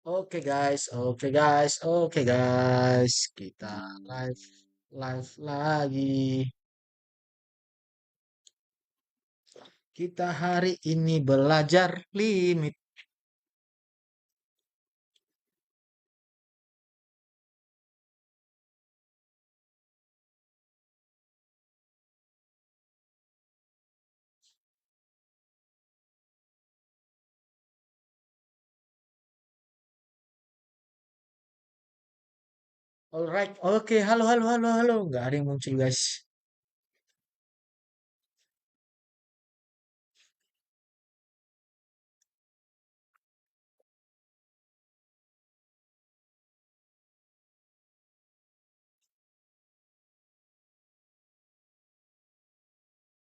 Oke guys, kita live live lagi. Kita hari ini belajar limit. Alright, oke, halo halo halo halo. Nggak ada yang muncul guys.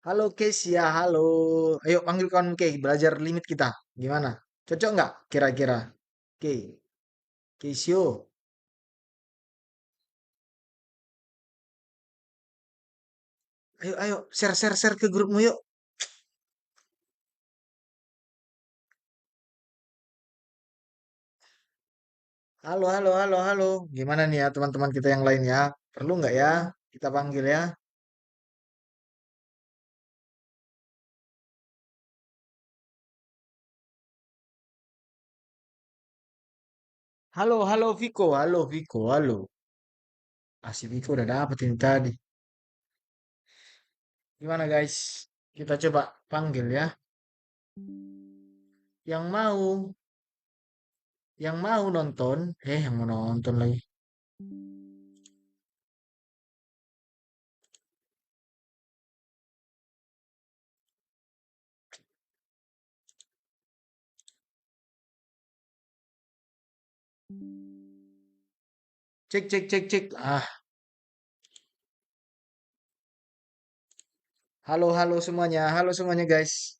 Halo Kesia, halo. Ayo panggil kawan Kay, belajar limit kita. Gimana? Cocok nggak kira-kira? Kay, Keisio. Ayo ayo share share share ke grupmu yuk. Halo halo halo halo. Gimana nih ya teman-teman kita yang lain ya? Perlu nggak ya? Kita panggil ya. Halo, halo Viko, halo Viko, halo. Ah, si Viko udah dapet ini tadi. Gimana guys? Kita coba panggil ya. Yang mau, yang mau nonton, yang mau nonton lagi. Cek, cek, cek, cek. Halo, halo semuanya guys.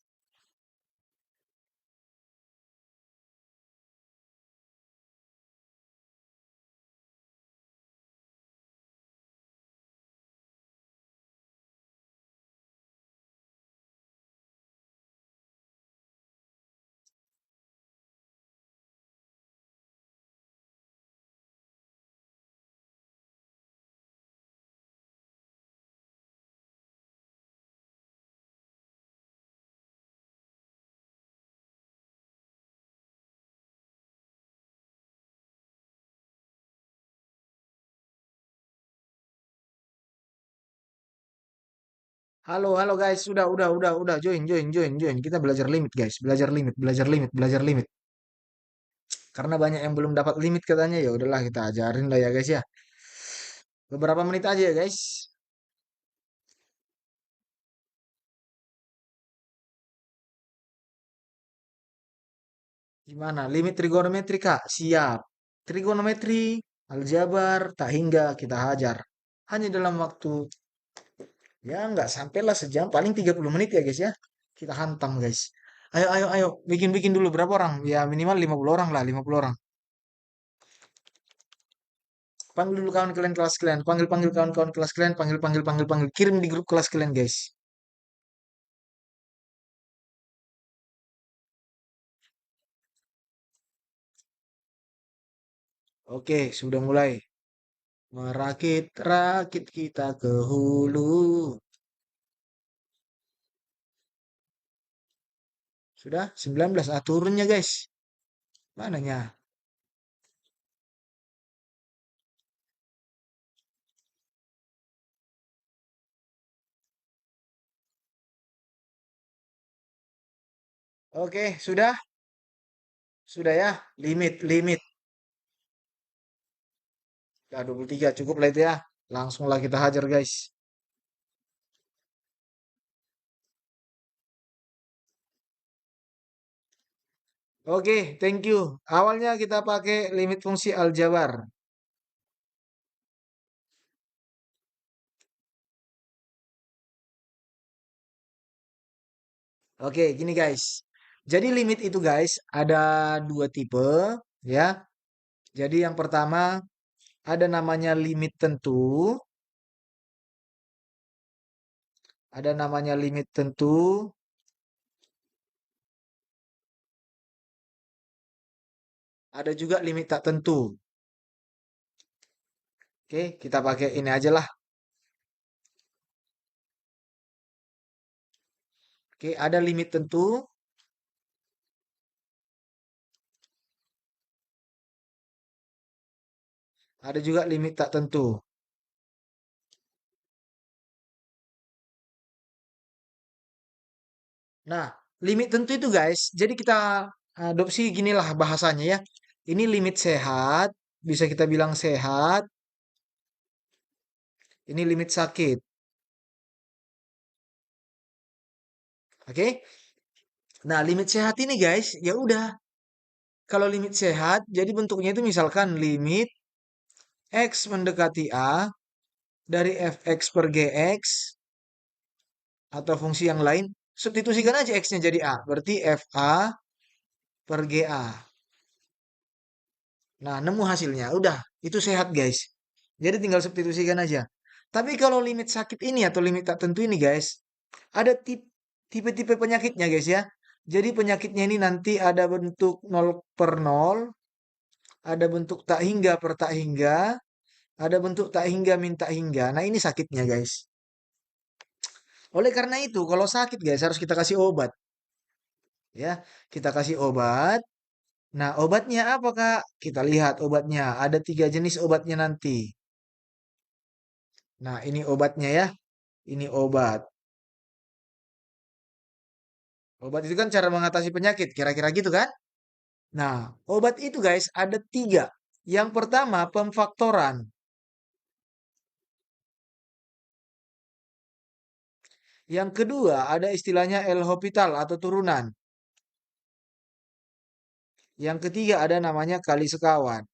Halo, halo guys. Udah. Join. Kita belajar limit guys. Belajar limit, belajar limit, belajar limit. Karena banyak yang belum dapat limit katanya. Ya udahlah kita ajarin lah ya guys ya. Beberapa menit aja ya guys. Gimana? Limit trigonometri, Kak? Siap. Trigonometri, aljabar, tak hingga kita hajar. Hanya dalam waktu, ya nggak sampailah sejam, paling 30 menit ya guys ya. Kita hantam guys. Ayo. Bikin-bikin dulu berapa orang? Ya minimal 50 orang lah, 50 orang. Panggil dulu kawan kalian kelas kalian. Panggil kawan-kawan kelas kalian. Panggil. Kirim di grup kelas kalian guys. Oke, sudah mulai. Merakit-rakit kita ke hulu. Sudah 19 turunnya guys. Mananya? Oke, sudah? Sudah ya? Limit. Udah 23 cukup lah itu ya. Langsunglah kita hajar guys. Oke, thank you. Awalnya kita pakai limit fungsi aljabar. Oke, gini guys. Jadi limit itu guys ada dua tipe ya. Jadi yang pertama ada namanya limit tentu, ada namanya limit tentu, Ada juga limit tak tentu. Oke, kita pakai ini aja lah. Oke, ada limit tentu, ada juga limit tak tentu. Nah, limit tentu itu guys, jadi kita adopsi ginilah bahasanya ya. Ini limit sehat, bisa kita bilang sehat. Ini limit sakit. Oke? Nah, limit sehat ini guys, ya udah. Kalau limit sehat, jadi bentuknya itu misalkan limit X mendekati A dari fx per gx atau fungsi yang lain, substitusikan aja X-nya jadi A. Berarti fa per ga. Nah, nemu hasilnya. Udah, itu sehat guys. Jadi tinggal substitusikan aja. Tapi kalau limit sakit ini atau limit tak tentu ini guys, ada tipe-tipe penyakitnya guys ya. Jadi penyakitnya ini nanti ada bentuk nol per nol, ada bentuk tak hingga per tak hingga, ada bentuk tak hingga min tak hingga. Nah, ini sakitnya guys. Oleh karena itu, kalau sakit guys harus kita kasih obat. Ya, kita kasih obat. Nah, obatnya apa Kak? Kita lihat obatnya. Ada 3 jenis obatnya nanti. Nah, ini obatnya ya. Ini obat. Obat itu kan cara mengatasi penyakit. Kira-kira gitu kan? Nah, obat itu guys ada 3. Yang pertama, pemfaktoran. Yang kedua, ada istilahnya L-Hopital atau turunan. Yang ketiga, ada namanya kali sekawan.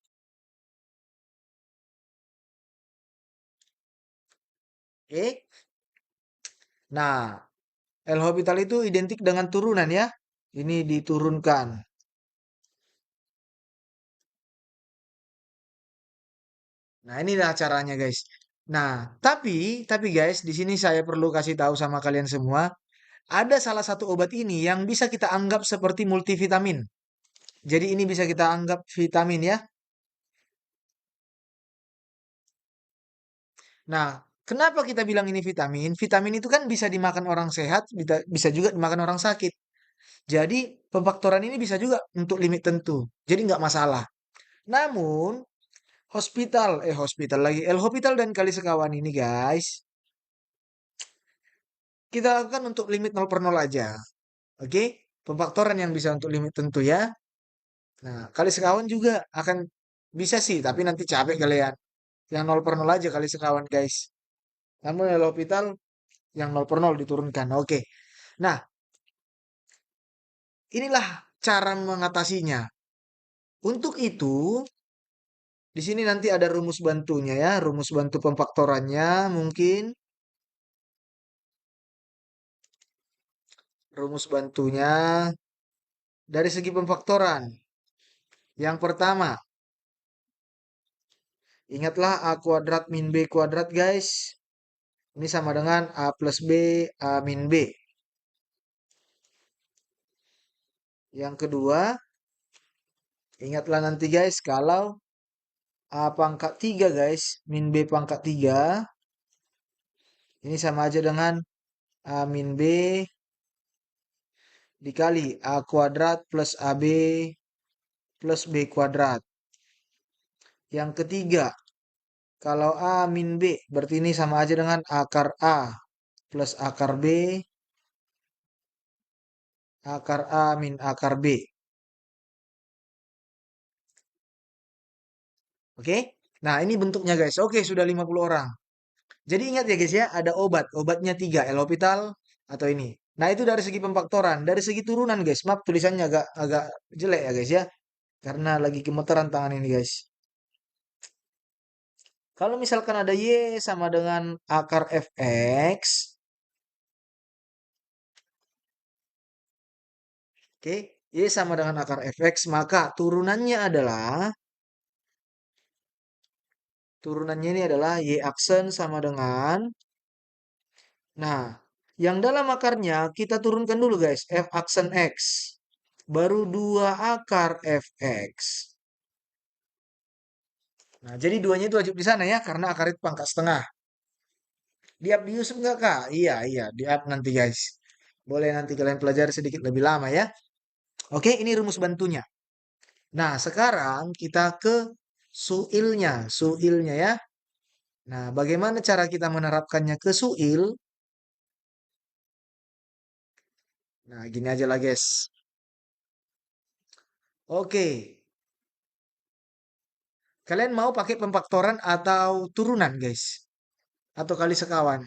Oke? Nah, L-Hopital itu identik dengan turunan ya. Ini diturunkan. Nah, inilah caranya guys. Nah, tapi guys, di sini saya perlu kasih tahu sama kalian semua, ada salah satu obat ini yang bisa kita anggap seperti multivitamin. Jadi ini bisa kita anggap vitamin ya. Nah, kenapa kita bilang ini vitamin? Vitamin itu kan bisa dimakan orang sehat, bisa juga dimakan orang sakit. Jadi pemfaktoran ini bisa juga untuk limit tentu. Jadi nggak masalah. Namun hospital lagi, L-Hospital dan kali sekawan ini guys, kita lakukan untuk limit 0/0 aja. Oke? Pemfaktoran yang bisa untuk limit tentu ya. Nah, kali sekawan juga akan bisa sih, tapi nanti capek kalian. Yang 0/0 aja kali sekawan guys. Namun L-Hospital yang 0/0 diturunkan. Oke. Nah, inilah cara mengatasinya. Untuk itu, di sini nanti ada rumus bantunya ya, rumus bantu pemfaktorannya mungkin. Rumus bantunya dari segi pemfaktoran. Yang pertama, ingatlah A kuadrat min B kuadrat guys. Ini sama dengan A plus B, A min B. Yang kedua, ingatlah nanti guys, kalau A pangkat 3 guys, min B pangkat 3, ini sama aja dengan A min B dikali A kuadrat plus AB plus B kuadrat. Yang ketiga, kalau A min B, berarti ini sama aja dengan akar A plus akar B, akar A min akar B. Oke? Nah, ini bentuknya guys. Oke, sudah 50 orang. Jadi ingat ya guys ya, ada obat. Obatnya 3, L-Hopital atau ini. Nah, itu dari segi pemfaktoran. Dari segi turunan guys, maaf tulisannya agak agak jelek ya guys ya. Karena lagi gemeteran tangan ini guys. Kalau misalkan ada Y sama dengan akar fx, oke, Y sama dengan akar fx, maka turunannya ini adalah Y aksen sama dengan, nah, yang dalam akarnya kita turunkan dulu guys, F aksen X. Baru 2 akar fx. Nah, jadi duanya itu wajib di sana ya, karena akar itu pangkat setengah. Di-up di Yusuf nggak, Kak? Iya, iya, di-up nanti, guys. Boleh nanti kalian pelajari sedikit lebih lama ya. Oke, ini rumus bantunya. Nah, sekarang kita ke suilnya. Suilnya ya. Nah, bagaimana cara kita menerapkannya ke suil? Nah, gini aja lah, guys. Oke, kalian mau pakai pemfaktoran atau turunan, guys? Atau kali sekawan?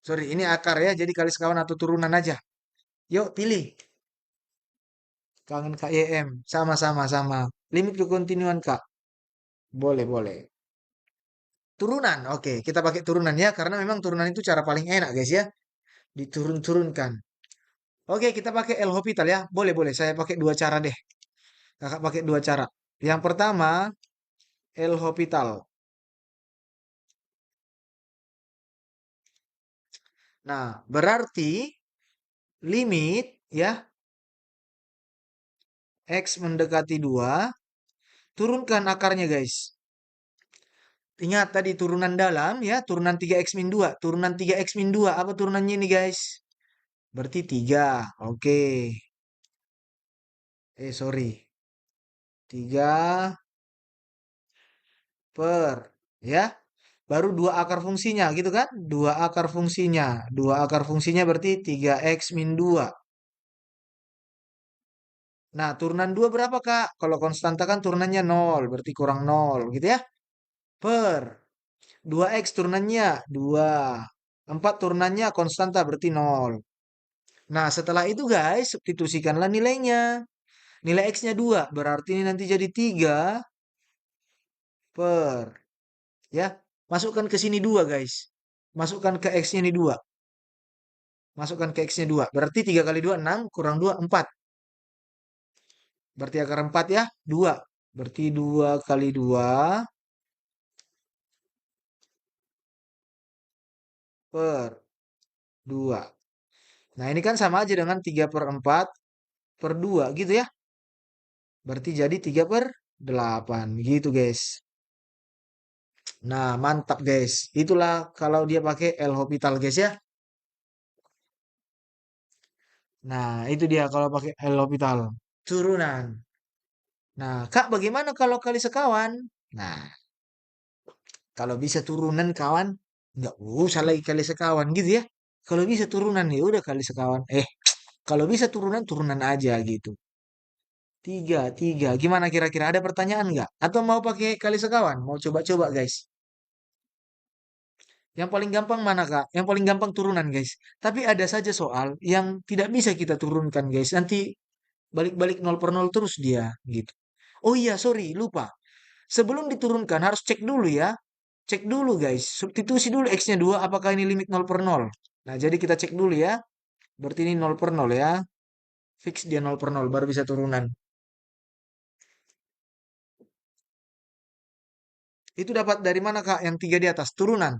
Sorry, ini akar ya, jadi kali sekawan atau turunan aja. Yuk, pilih. Kangen Kak YM. Sama-sama, sama. Limit kekontinuan, Kak. Boleh, boleh. Turunan, oke. Kita pakai turunan ya, karena memang turunan itu cara paling enak, guys ya. Diturun-turunkan. Oke, kita pakai El Hospital ya. Boleh, boleh. Saya pakai dua cara deh. Kakak pakai dua cara. Yang pertama, El Hospital. Nah, berarti limit ya, X mendekati 2, turunkan akarnya, guys. Ingat tadi turunan dalam ya, turunan 3X min 2. Turunan 3X min 2. Apa turunannya ini, guys? Berarti 3. Oke. Sorry. 3 per, ya. Baru dua akar fungsinya, gitu kan? Dua akar fungsinya. Dua akar fungsinya berarti 3X min 2. Nah, turunan 2 berapa, Kak? Kalau konstanta kan turunannya 0, berarti kurang 0, gitu ya. Per 2X turunannya 2. 4 turunannya konstanta berarti 0. Nah, setelah itu guys, substitusikanlah nilainya. Nilai X-nya 2, berarti ini nanti jadi 3 per, ya. Masukkan ke sini 2 guys. Masukkan ke X-nya ini 2. Masukkan ke X-nya 2. Berarti 3 kali 2, 6, kurang 2, 4. Berarti akar 4 ya, 2. Berarti 2 kali 2 per 2. Nah, ini kan sama aja dengan 3 per 4 per 2 gitu ya. Berarti jadi 3 per 8 gitu guys. Nah, mantap guys. Itulah kalau dia pakai El Hospital guys ya. Nah, itu dia kalau pakai El Hospital. Turunan. Nah, Kak, bagaimana kalau kali sekawan? Nah, kalau bisa turunan kawan, nggak usah lagi kali sekawan gitu ya. Kalau bisa turunan ya udah kali sekawan. Kalau bisa turunan, turunan aja gitu. Tiga, tiga. Gimana kira-kira? Ada pertanyaan nggak? Atau mau pakai kali sekawan? Mau coba-coba guys. Yang paling gampang mana Kak? Yang paling gampang turunan guys. Tapi ada saja soal yang tidak bisa kita turunkan guys. Nanti balik-balik nol per nol terus dia gitu. Oh iya, sorry, lupa. Sebelum diturunkan harus cek dulu ya. Cek dulu guys. Substitusi dulu X-nya 2. Apakah ini limit nol per nol? Nah, jadi kita cek dulu ya. Berarti ini nol per nol ya. Fix dia nol per nol baru bisa turunan. Itu dapat dari mana Kak? Yang 3 di atas. Turunan.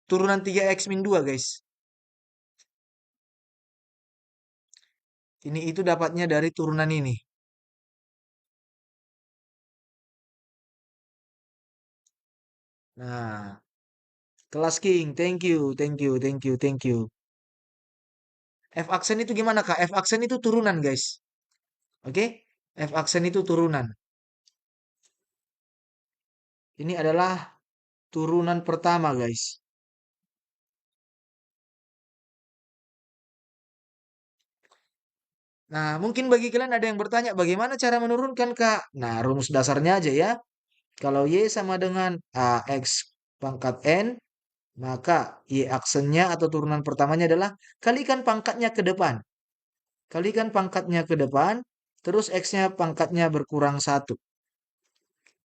Turunan 3X min 2 guys. Ini itu dapatnya dari turunan ini. Nah, kelas King, thank you, thank you, thank you, thank you. F aksen itu gimana Kak? F aksen itu turunan guys. Oke? F aksen itu turunan. Ini adalah turunan pertama guys. Nah, mungkin bagi kalian ada yang bertanya bagaimana cara menurunkan Kak? Nah, rumus dasarnya aja ya. Kalau Y sama dengan AX pangkat N, maka Y aksennya atau turunan pertamanya adalah kalikan pangkatnya ke depan. Kalikan pangkatnya ke depan, terus X-nya pangkatnya berkurang satu.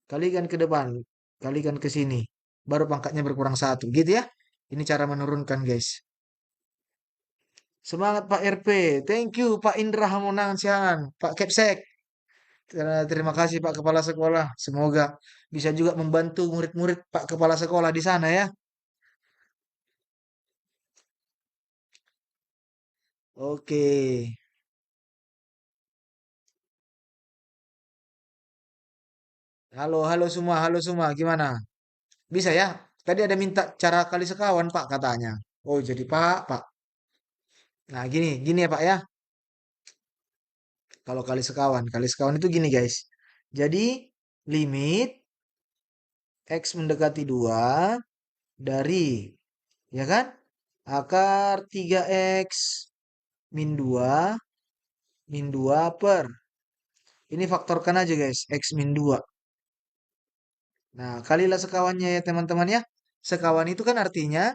Kalikan ke depan, kalikan ke sini. Baru pangkatnya berkurang satu. Gitu ya. Ini cara menurunkan guys. Semangat Pak RP. Thank you Pak Indra Hamonansian. Pak Kepsek. Terima kasih Pak Kepala Sekolah. Semoga bisa juga membantu murid-murid Pak Kepala Sekolah di sana ya. Oke. Halo, halo semua, gimana? Bisa ya? Tadi ada minta cara kali sekawan, Pak, katanya. Oh, jadi Pak, Pak. Nah, gini ya, Pak ya. Kalau kali sekawan itu gini, guys. Jadi, limit X mendekati 2 dari, ya kan? Akar 3X min 2 min 2 per. Ini faktorkan aja, guys. X min 2. Nah, kalilah sekawannya ya, teman-teman ya. Sekawan itu kan artinya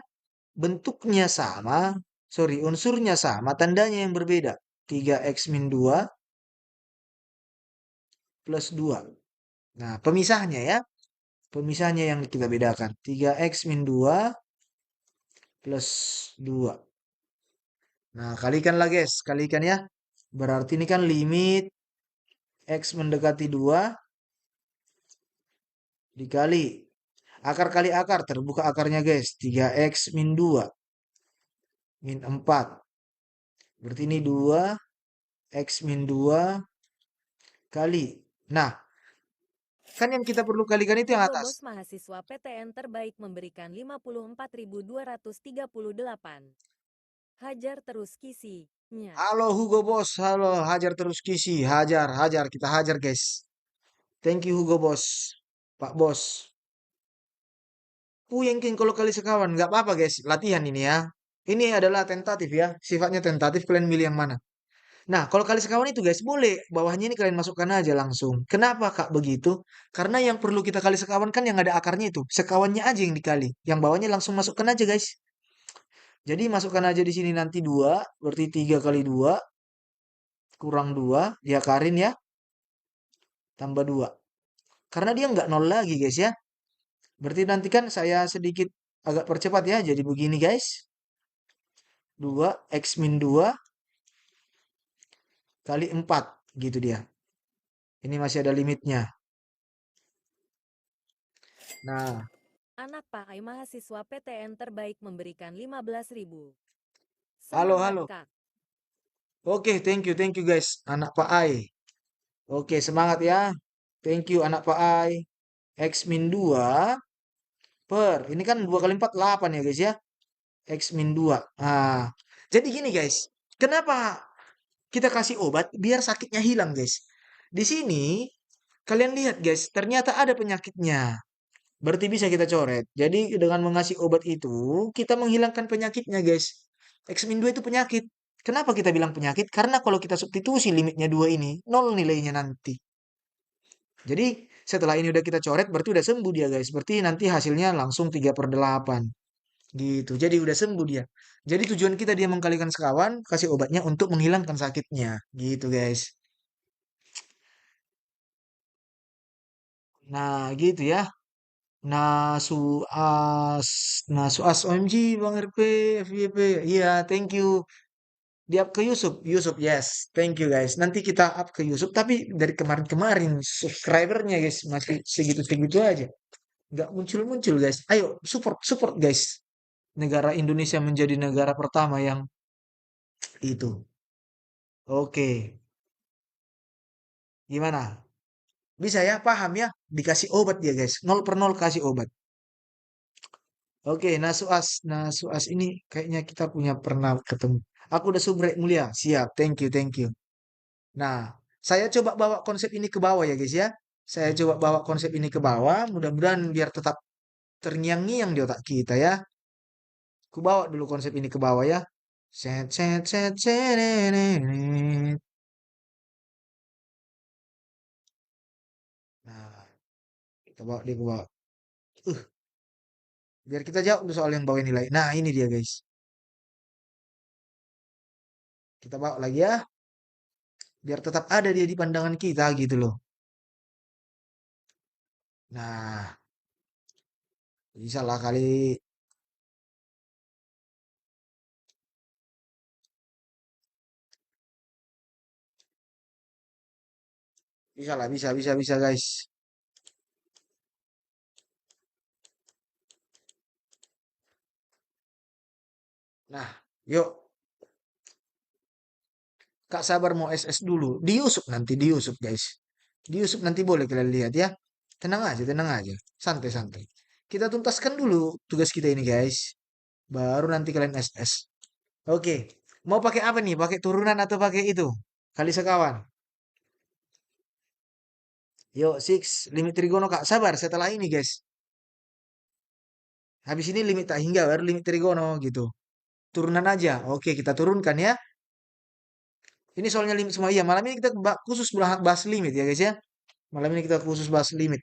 bentuknya sama, sorry, unsurnya sama, tandanya yang berbeda. 3x min 2 plus 2. Nah, pemisahnya ya. Pemisahnya yang kita bedakan. 3x min 2 plus 2. Nah, kalikanlah guys. Kalikan ya. Berarti ini kan limit x mendekati 2 dikali. Akar kali akar. Terbuka akarnya guys. 3x min 2 min 4. Berarti ini 2 x min 2 kali. Nah, kan yang kita perlu kalikan itu yang Hugo atas. Boss mahasiswa PTN terbaik memberikan 54.238. Hajar terus kisinya. Halo Hugo Bos, halo, hajar terus Kisi, hajar, hajar, kita hajar guys. Thank you Hugo Bos, Pak Bos. Puyengking kalau kali sekawan, nggak apa-apa guys, latihan ini ya. Ini adalah tentatif ya, sifatnya tentatif, kalian milih yang mana. Nah, kalau kali sekawan itu guys, boleh, bawahnya ini kalian masukkan aja langsung. Kenapa Kak begitu? Karena yang perlu kita kali sekawan kan yang ada akarnya itu, sekawannya aja yang dikali. Yang bawahnya langsung masukkan aja guys. Jadi masukkan aja di sini nanti 2, berarti 3 kali 2 kurang 2 diakarin ya, tambah 2. Karena dia nggak nol lagi guys ya. Berarti nanti kan saya sedikit agak percepat ya. Jadi begini guys. 2 X min 2 kali 4 gitu dia. Ini masih ada limitnya. Nah, Anak Pak Ai mahasiswa PTN terbaik memberikan 15.000. halo Semangat halo. Kak. Oke, thank you guys. Anak Pak Ai. Oke, semangat ya. Thank you anak Pak Ai. X min 2 per. Ini kan 2 kali 4 8 ya guys ya. X min 2. Nah, jadi gini guys. Kenapa kita kasih obat biar sakitnya hilang guys? Di sini kalian lihat guys, ternyata ada penyakitnya. Berarti bisa kita coret. Jadi dengan mengasih obat itu, kita menghilangkan penyakitnya guys. X-2 itu penyakit. Kenapa kita bilang penyakit? Karena kalau kita substitusi limitnya 2 ini, nol nilainya nanti. Jadi setelah ini udah kita coret, berarti udah sembuh dia guys. Berarti nanti hasilnya langsung 3/8. Gitu. Jadi udah sembuh dia. Jadi tujuan kita dia mengkalikan sekawan, kasih obatnya untuk menghilangkan sakitnya. Gitu guys. Nah gitu ya. Nasuas, Nasuas OMG Bang RP, FYP. Iya, thank you. Di up ke Yusuf, Yusuf, yes, thank you guys. Nanti kita up ke Yusuf, tapi dari kemarin-kemarin subscribernya guys masih segitu-segitu aja. Nggak muncul-muncul guys. Ayo support, support guys. Negara Indonesia menjadi negara pertama yang itu. Oke, gimana? Bisa ya, paham ya? Dikasih obat dia guys. Nol per nol kasih obat. Oke, Nasuas ini kayaknya kita punya pernah ketemu. Aku udah subrek mulia, siap, thank you. Nah, saya coba bawa konsep ini ke bawah ya guys ya. Saya coba bawa konsep ini ke bawah, mudah-mudahan biar tetap terngiang-ngiang di otak kita ya. Ku bawa dulu konsep ini ke bawah ya. Set set set set nenet. Nah, kita bawa dia ke bawah. Uh, biar kita jawab dulu soal yang bawah nilai. Nah, ini dia guys. Kita bawa lagi ya, biar tetap ada dia di pandangan kita gitu loh. Nah, bisa lah kali. Bisa lah, bisa guys. Nah, yuk. Kak Sabar mau SS dulu. Di YouTube nanti, di YouTube guys. Di YouTube nanti boleh kalian lihat ya. Tenang aja, tenang aja. Santai, santai. Kita tuntaskan dulu tugas kita ini, guys. Baru nanti kalian SS. Oke. Mau pakai apa nih? Pakai turunan atau pakai itu? Kali sekawan. Yuk, six. Limit trigono, Kak. Sabar, setelah ini, guys. Habis ini limit tak hingga, baru limit trigono, gitu. Turunan aja. Oke, kita turunkan ya. Ini soalnya limit semua. Iya, malam ini kita khusus bahas limit ya, guys ya. Malam ini kita khusus bahas limit.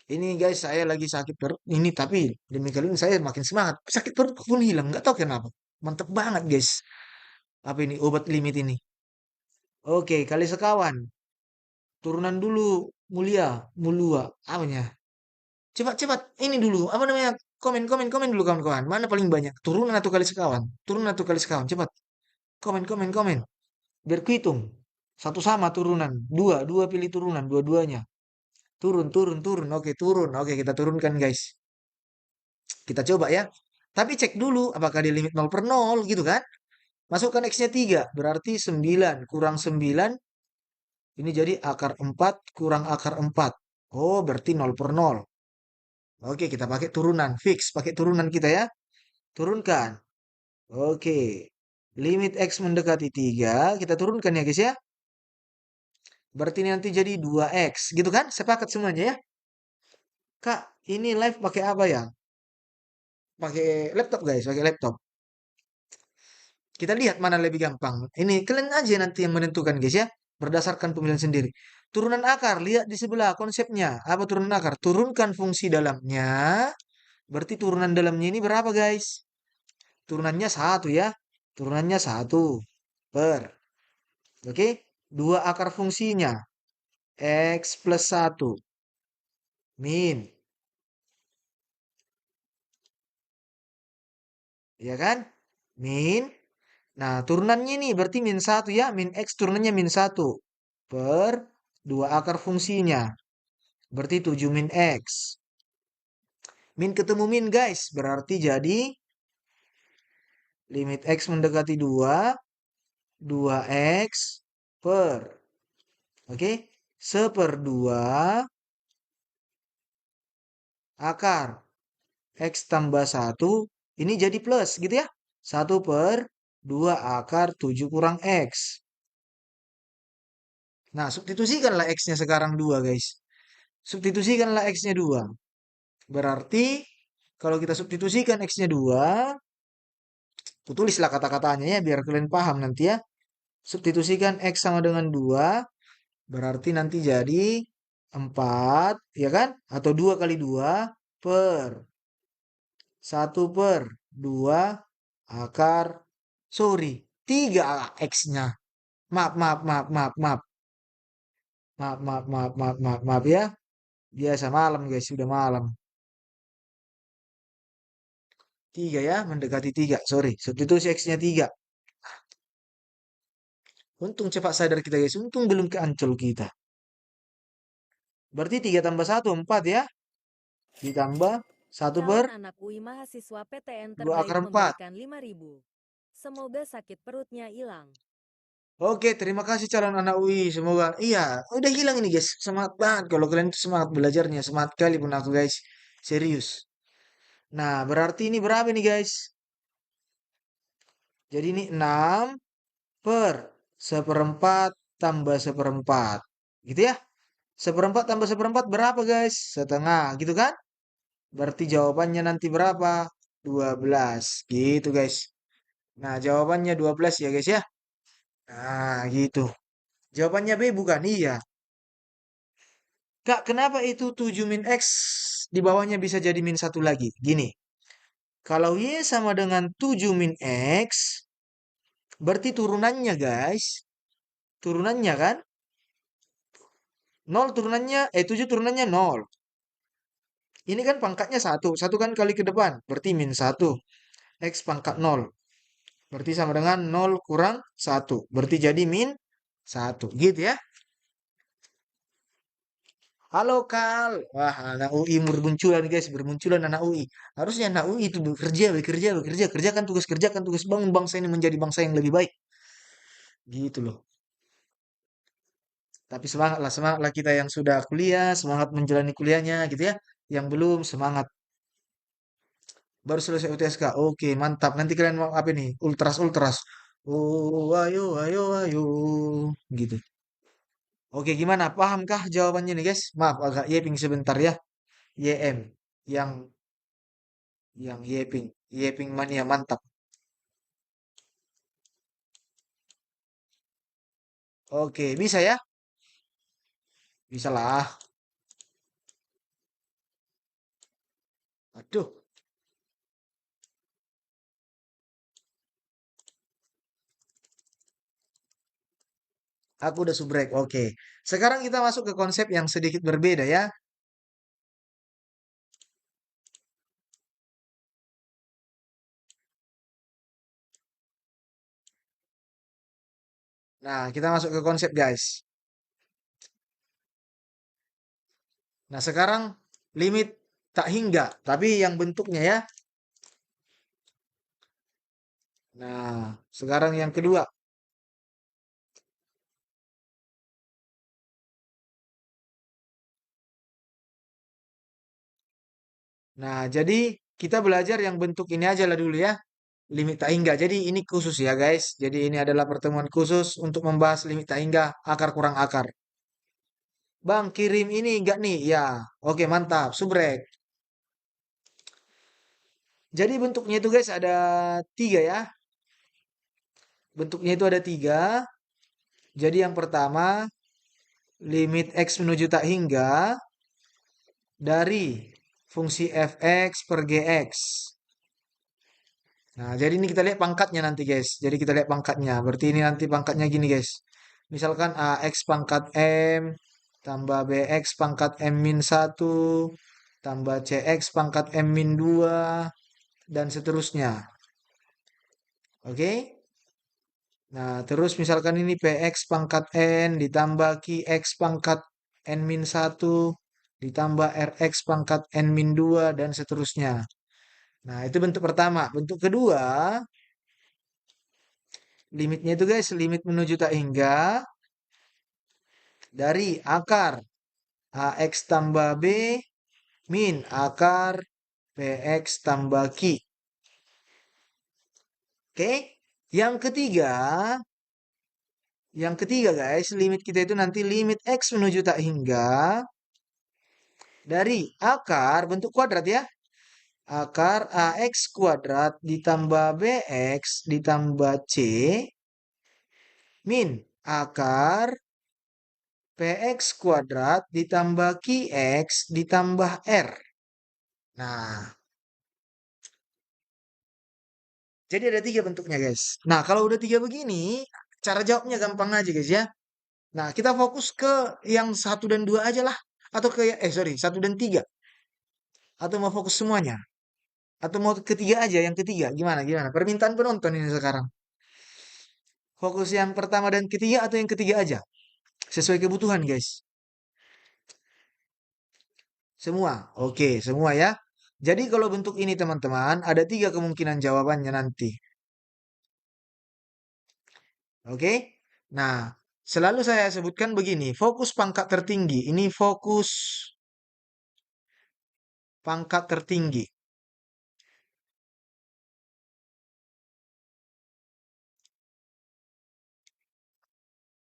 Ini guys, saya lagi sakit perut. Ini tapi demi kalian saya makin semangat. Sakit perut pun hilang. Nggak tahu kenapa. Mantep banget guys. Apa ini obat limit ini? Oke, kali sekawan. Turunan dulu. Mulia. Mulua. Apanya? Cepat-cepat. Ini dulu. Apa namanya? Komen, komen, komen dulu kawan-kawan. Mana paling banyak? Turunan atau kali sekawan? Turunan atau kali sekawan? Cepat. Komen, komen, komen. Biar kuhitung. Satu sama turunan. Dua. Dua pilih turunan. Dua-duanya. Turun, turun, turun. Oke, turun. Oke, kita turunkan guys. Kita coba ya. Tapi cek dulu apakah di limit 0/0 gitu kan. Masukkan X-nya 3. Berarti 9 kurang 9. Ini jadi akar 4 kurang akar 4. Oh, berarti 0/0. Oke, kita pakai turunan. Fix. Pakai turunan kita ya. Turunkan. Oke. Limit X mendekati 3. Kita turunkan ya guys ya. Berarti ini nanti jadi 2X. Gitu kan? Sepakat semuanya ya. Kak, ini live pakai apa ya? Pakai laptop guys. Pakai laptop. Kita lihat mana lebih gampang. Ini kalian aja nanti yang menentukan guys ya. Berdasarkan pemilihan sendiri. Turunan akar, lihat di sebelah konsepnya. Apa turunan akar? Turunkan fungsi dalamnya. Berarti turunan dalamnya ini berapa guys? Turunannya satu ya. Turunannya satu per. Oke. Dua akar fungsinya. X plus 1. Min. Ya kan? Min. Nah, turunannya ini berarti min satu ya. Min X turunannya min satu per 2 akar fungsinya. Berarti 7 min X. Min ketemu min guys. Berarti jadi limit X mendekati 2. 2X per. Oke. Seperdua akar. X tambah 1. Ini jadi plus gitu ya. 1/2 akar 7 kurang X. Nah, substitusikanlah X-nya sekarang 2 guys. Substitusikanlah X-nya 2. Berarti kalau kita substitusikan X-nya 2, tulislah kata-katanya ya biar kalian paham nanti ya. Substitusikan X sama dengan 2, berarti nanti jadi 4, ya kan? Atau 2 kali 2 per 1/2 akar, sorry, 3 X-nya. Maaf, maaf, maaf, maaf, maaf. Maaf, maaf, maaf, maaf, maaf, maaf ya. Biasa malam guys, sudah malam. 3 ya, mendekati 3. Sorry, substitusi X-nya 3. Untung cepat sadar kita guys. Untung belum ke Ancol kita. Berarti 3 tambah 1, 4 ya. Ditambah 1 per Calon anak UI mahasiswa PTN 2 terbaik akar 4. memberikan 5.000. Semoga sakit perutnya hilang. Oke, terima kasih calon anak UI. Semoga, iya, udah hilang ini guys. Semangat banget. Kalau kalian tuh semangat belajarnya. Semangat kali pun aku guys. Serius. Nah, berarti ini berapa nih guys? Jadi ini 6 per seperempat tambah seperempat. Gitu ya. Seperempat tambah seperempat berapa guys? Setengah. Gitu kan? Berarti jawabannya nanti berapa? 12. Gitu guys. Nah, jawabannya 12 ya guys ya. Nah, gitu. Jawabannya B bukan? Iya. Kak, kenapa itu 7 min X di bawahnya bisa jadi min satu lagi? Gini, kalau Y sama dengan 7 min X, berarti turunannya guys, turunannya kan, 0 turunannya, 7 turunannya 0. Ini kan pangkatnya 1, 1 kan kali ke depan, berarti min 1. X pangkat 0, berarti sama dengan 0 kurang 1, berarti jadi min 1, gitu ya. Halo Kal. Wah, anak UI bermunculan guys, bermunculan anak UI. Harusnya anak UI itu bekerja, bekerja, bekerja, kerjakan tugas bangun bangsa ini menjadi bangsa yang lebih baik. Gitu loh. Tapi semangat lah kita yang sudah kuliah, semangat menjalani kuliahnya gitu ya. Yang belum semangat baru selesai UTSK. Oke, mantap. Nanti kalian mau apa nih? Ultras ultras. Oh, ayo ayo ayo gitu. Oke, gimana? Pahamkah jawabannya nih, guys? Maaf agak yeping sebentar ya. YM yang yeping. Yeping mania mantap. Oke, bisa ya? Bisa lah. Aduh, aku udah subrek. Oke. Sekarang kita masuk ke konsep yang sedikit berbeda ya. Nah, kita masuk ke konsep, guys. Nah, sekarang limit tak hingga, tapi yang bentuknya ya. Nah, sekarang yang kedua. Nah, jadi kita belajar yang bentuk ini aja lah dulu ya. Limit tak hingga. Jadi ini khusus ya, guys. Jadi ini adalah pertemuan khusus untuk membahas limit tak hingga akar kurang akar. Bang, kirim ini enggak nih? Ya, oke mantap. Subrek. Jadi bentuknya itu guys ada tiga ya. Bentuknya itu ada tiga. Jadi yang pertama limit X menuju tak hingga dari fungsi fx per gx. Nah, jadi ini kita lihat pangkatnya nanti guys. Jadi kita lihat pangkatnya. Berarti ini nanti pangkatnya gini guys. Misalkan AX pangkat M tambah BX pangkat M min 1 tambah CX pangkat M min 2 dan seterusnya. Oke? Nah, terus misalkan ini PX pangkat N ditambah QX pangkat N min 1 ditambah RX pangkat N min 2 dan seterusnya. Nah, itu bentuk pertama. Bentuk kedua, limitnya itu guys, limit menuju tak hingga dari akar AX tambah B min akar PX tambah Q. Oke? Yang ketiga guys, limit kita itu nanti limit X menuju tak hingga dari akar bentuk kuadrat ya. Akar AX kuadrat ditambah BX ditambah C min akar PX kuadrat ditambah QX ditambah R. Nah, jadi ada tiga bentuknya guys. Nah, kalau udah tiga begini, cara jawabnya gampang aja guys ya. Nah, kita fokus ke yang satu dan dua aja lah. Atau ke, sorry, satu dan tiga. Atau mau fokus semuanya. Atau mau ketiga aja, yang ketiga. Gimana, gimana? Permintaan penonton ini sekarang. Fokus yang pertama dan ketiga atau yang ketiga aja? Sesuai kebutuhan guys. Semua. Oke, semua ya. Jadi kalau bentuk ini teman-teman, ada tiga kemungkinan jawabannya nanti. Oke. Nah, selalu saya sebutkan begini, fokus pangkat tertinggi. Ini fokus pangkat tertinggi.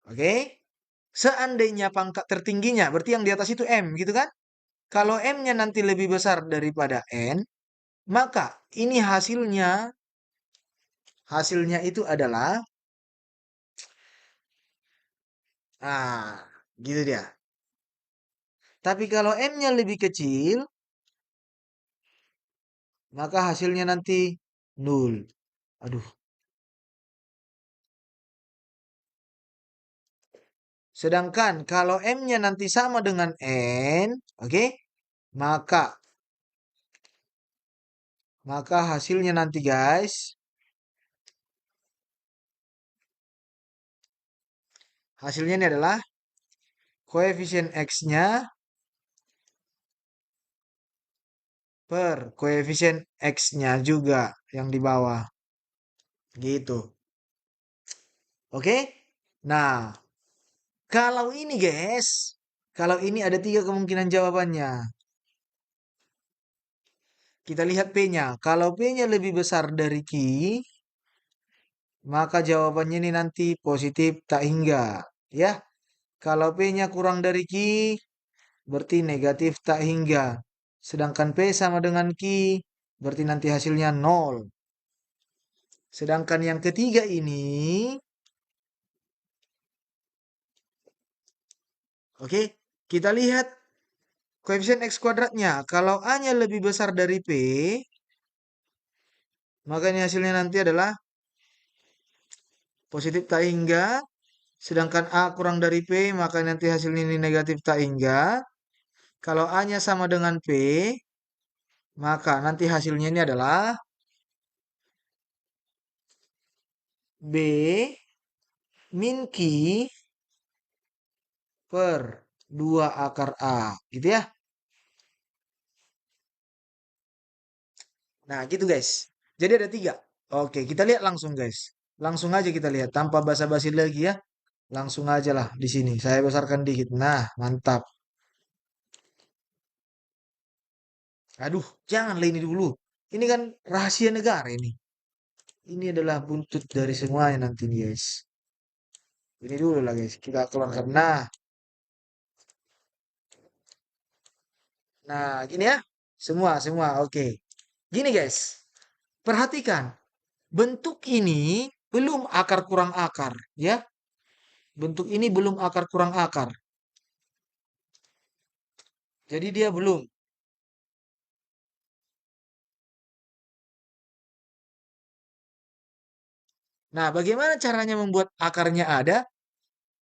Oke. Seandainya pangkat tertingginya, berarti yang di atas itu M, gitu kan? Kalau M-nya nanti lebih besar daripada N, maka ini hasilnya itu adalah, gitu dia. Tapi kalau M-nya lebih kecil, maka hasilnya nanti nol. Aduh. Sedangkan kalau M-nya nanti sama dengan N, oke, maka hasilnya nanti guys, hasilnya ini adalah koefisien X-nya per koefisien X-nya juga yang di bawah. Gitu. Oke? Nah, Kalau ini guys, kalau ini ada tiga kemungkinan jawabannya. Kita lihat P-nya. Kalau P-nya lebih besar dari Q, maka jawabannya ini nanti positif tak hingga. Ya, kalau P-nya kurang dari Q, berarti negatif tak hingga. Sedangkan P sama dengan Q, berarti nanti hasilnya nol. Sedangkan yang ketiga ini, oke, kita lihat koefisien X kuadratnya. Kalau A-nya lebih besar dari P, maka ini hasilnya nanti adalah positif tak hingga. Sedangkan A kurang dari P, maka nanti hasilnya ini negatif tak hingga. Kalau A-nya sama dengan P, maka nanti hasilnya ini adalah B min Q per 2 akar A. Gitu ya. Nah, gitu guys. Jadi ada tiga. Oke, kita lihat langsung guys. Langsung aja kita lihat tanpa basa-basi lagi ya. Langsung aja lah di sini. Saya besarkan dikit. Nah, mantap. Aduh, janganlah ini dulu. Ini kan rahasia negara ini. Ini adalah buntut dari semuanya nanti guys. Ini dulu lah guys. Kita keluarkan. Nah, gini ya. Semua. Oke. Gini guys. Perhatikan. Bentuk ini belum akar kurang akar. Ya. Bentuk ini belum akar kurang akar. Jadi dia belum. Nah, bagaimana caranya membuat akarnya ada?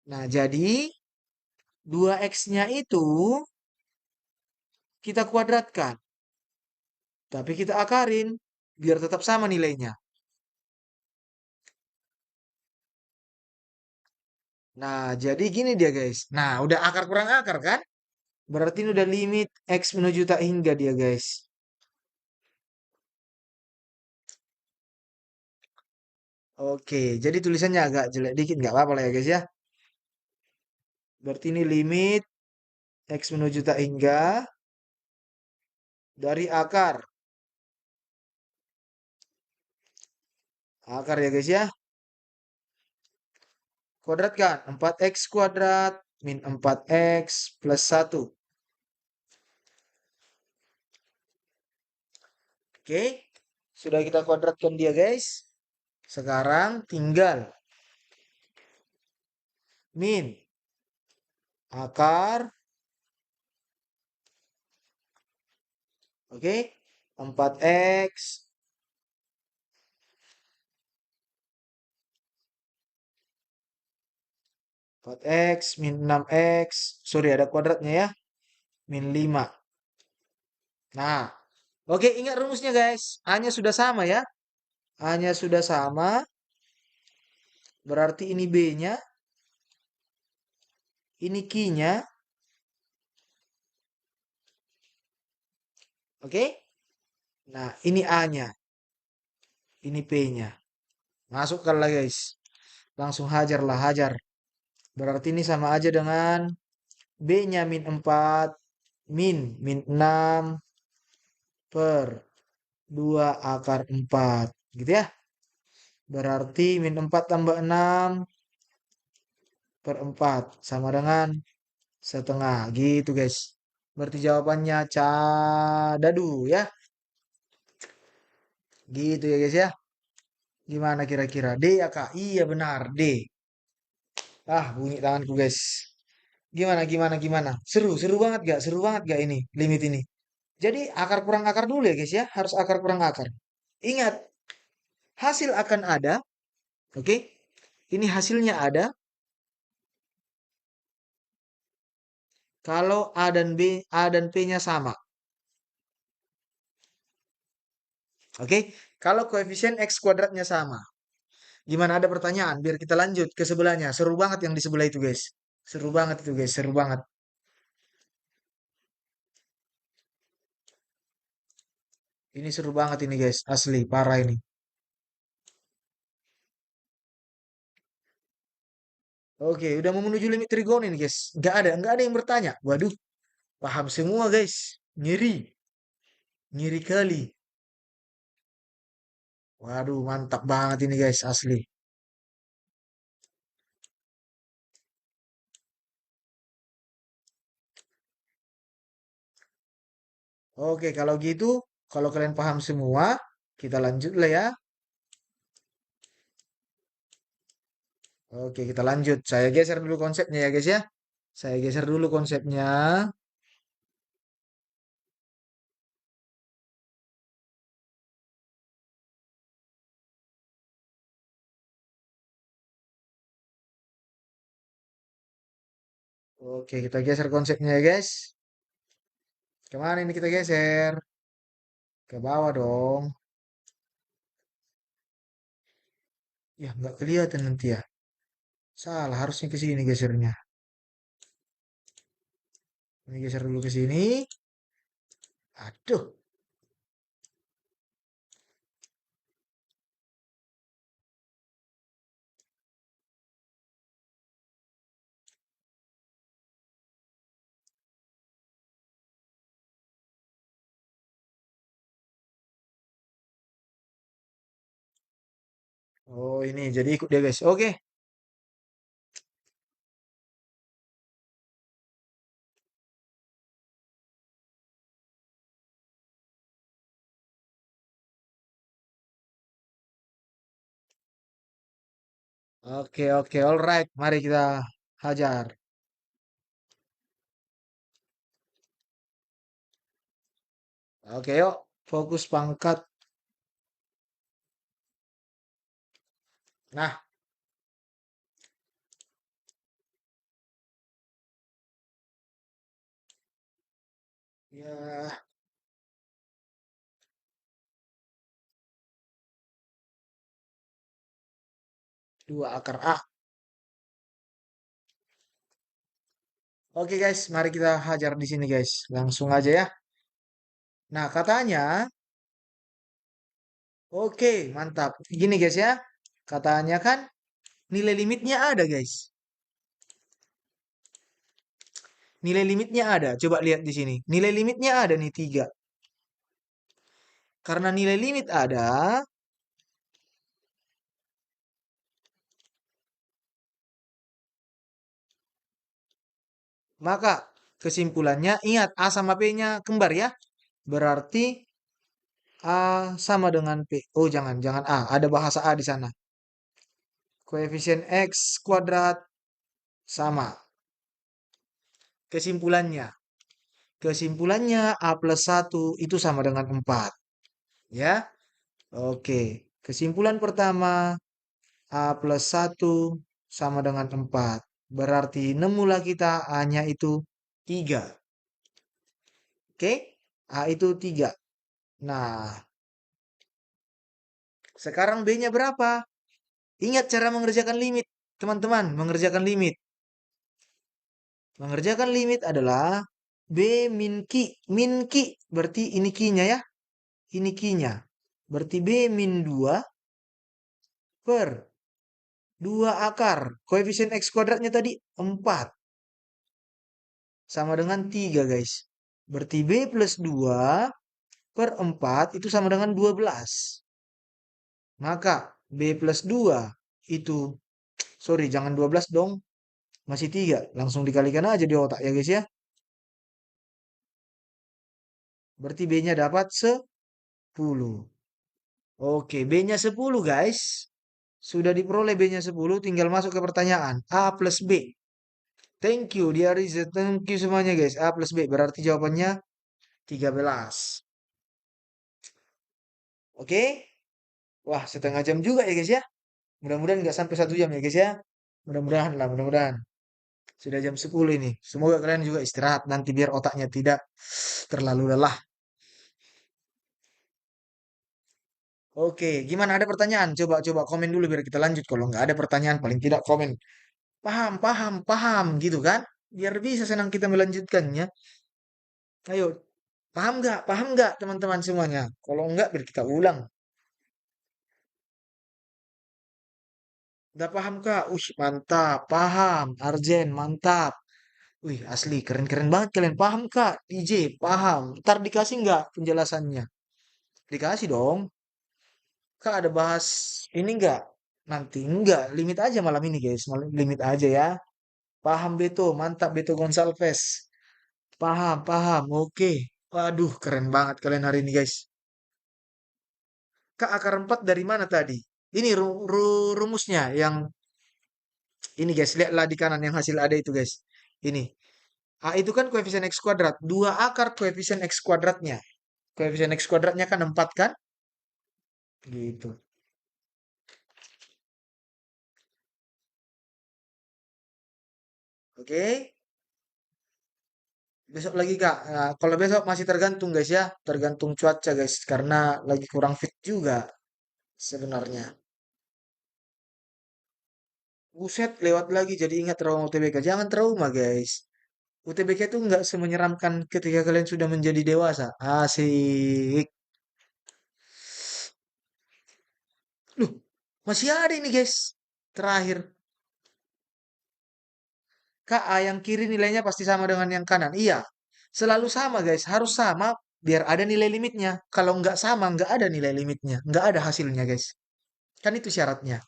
Nah, jadi 2x-nya itu kita kuadratkan. Tapi kita akarin biar tetap sama nilainya. Nah, jadi gini dia guys. Nah, udah akar kurang akar kan? Berarti ini udah limit x menuju tak hingga dia guys. Oke, jadi tulisannya agak jelek dikit nggak apa-apa lah ya guys ya. Berarti ini limit x menuju tak hingga dari akar. Akar ya guys ya. Kuadratkan 4x kuadrat min 4x plus 1. Oke, sudah kita kuadratkan dia guys. Sekarang tinggal min akar, oke, 4x 4x min 6x, sorry ada kuadratnya ya, min 5. Nah, oke ingat rumusnya guys. A-nya sudah sama ya. A-nya sudah sama, berarti ini B-nya, ini Q-nya, oke. Nah, ini A-nya, ini P-nya. Masukkan lah guys. Langsung hajar lah, hajar. Berarti ini sama aja dengan B-nya min 4 min 6 per 2 akar 4. Gitu ya. Berarti min 4 tambah 6 per 4 sama dengan setengah. Gitu guys. Berarti jawabannya cadadu ya. Gitu ya guys ya. Gimana kira-kira? D ya kak? Iya benar D. Ah bunyi tanganku guys. Gimana? Seru banget gak? Seru banget gak ini limit ini? Jadi akar kurang akar dulu ya guys ya. Harus akar kurang akar. Ingat, hasil akan ada. Oke. Ini hasilnya ada kalau A dan B, A dan P-nya sama. Oke. Kalau koefisien X kuadratnya sama. Gimana ada pertanyaan? Biar kita lanjut ke sebelahnya. Seru banget yang di sebelah itu guys. Seru banget itu guys. Seru banget. Ini seru banget ini guys. Asli. Parah ini. Oke, udah mau menuju limit trigono ini, guys. Nggak ada yang bertanya. Waduh, paham semua, guys. Ngeri, ngeri kali. Waduh, mantap banget ini, guys, asli. Oke, kalau gitu, kalau kalian paham semua, kita lanjut lah ya. Oke, kita lanjut. Saya geser dulu konsepnya ya, guys ya. Saya geser dulu konsepnya. Oke, kita geser konsepnya ya, guys. Kemana ini kita geser? Ke bawah dong. Ya, nggak kelihatan nanti ya. Salah, harusnya ke sini gesernya. Ini geser dulu ke sini. Aduh. Oh, ini jadi ikut dia, guys. Oke. Oke, oke. Alright. Mari kita hajar. Oke, yuk. Fokus pangkat. Nah, ya 2 akar A. Oke, guys. Mari kita hajar di sini, guys. Langsung aja ya. Nah, katanya. Oke, mantap. Gini, guys ya. Katanya kan nilai limitnya ada, guys. Nilai limitnya ada. Coba lihat di sini. Nilai limitnya ada nih 3. Karena nilai limit ada, maka kesimpulannya ingat A sama B-nya kembar ya. Berarti A sama dengan P. Oh, jangan A. Ada bahasa A di sana. Koefisien X kuadrat sama. Kesimpulannya. Kesimpulannya A plus 1 itu sama dengan 4. Ya. Oke. Kesimpulan pertama A plus 1 sama dengan 4. Berarti nemulah kita A-nya itu 3. Oke? A itu 3. Nah, sekarang B-nya berapa? Ingat cara mengerjakan limit. Teman-teman, mengerjakan limit. Mengerjakan limit adalah B min Ki. Min Ki berarti ini Ki-nya ya. Ini Ki-nya. Berarti B min 2 per 2 akar. Koefisien X kuadratnya tadi 4. Sama dengan 3 guys. Berarti B plus 2 per 4 itu sama dengan 12. Maka B plus 2 itu, sorry jangan 12 dong. Masih 3. Langsung dikalikan aja di otak ya guys ya. Berarti B-nya dapat 10. Oke, B-nya 10 guys. Sudah diperoleh B-nya 10, tinggal masuk ke pertanyaan. A plus B. Thank you, dia riset. Thank you semuanya guys. A plus B berarti jawabannya 13. Oke? Wah, setengah jam juga ya guys ya. Mudah-mudahan nggak sampai 1 jam ya guys ya. Mudah-mudahan lah, mudah-mudahan. Sudah jam 10 ini. Semoga kalian juga istirahat nanti biar otaknya tidak terlalu lelah. Oke, gimana ada pertanyaan? Coba-coba komen dulu biar kita lanjut. Kalau nggak ada pertanyaan, paling tidak komen. Paham, paham, paham gitu kan? Biar bisa senang kita melanjutkannya. Ayo, paham nggak? Paham nggak teman-teman semuanya? Kalau nggak, biar kita ulang. Udah paham Kak? Mantap. Paham. Arjen, mantap. Wih, asli keren-keren banget kalian. Paham Kak? DJ, paham. Ntar dikasih nggak penjelasannya? Dikasih dong. Kak ada bahas ini nggak? Nanti nggak. Limit aja malam ini guys. Limit aja ya. Paham Beto. Mantap Beto Gonçalves. Paham, paham. Oke. Waduh, keren banget kalian hari ini guys. Kak akar 4 dari mana tadi? Ini rumusnya yang ini guys. Lihatlah di kanan yang hasil ada itu guys. Ini. A itu kan koefisien X kuadrat. 2 akar koefisien X kuadratnya. Koefisien X kuadratnya kan 4 kan? Gitu. Oke. Besok lagi Kak. Nah, kalau besok masih tergantung guys ya. Tergantung cuaca guys. Karena lagi kurang fit juga sebenarnya. Buset, lewat lagi jadi ingat trauma UTBK. Jangan trauma guys. UTBK itu nggak semenyeramkan ketika kalian sudah menjadi dewasa. Asik. Loh, masih ada ini guys. Terakhir. Kak, A yang kiri nilainya pasti sama dengan yang kanan. Iya, selalu sama guys. Harus sama biar ada nilai limitnya. Kalau nggak sama, nggak ada nilai limitnya. Nggak ada hasilnya guys. Kan itu syaratnya.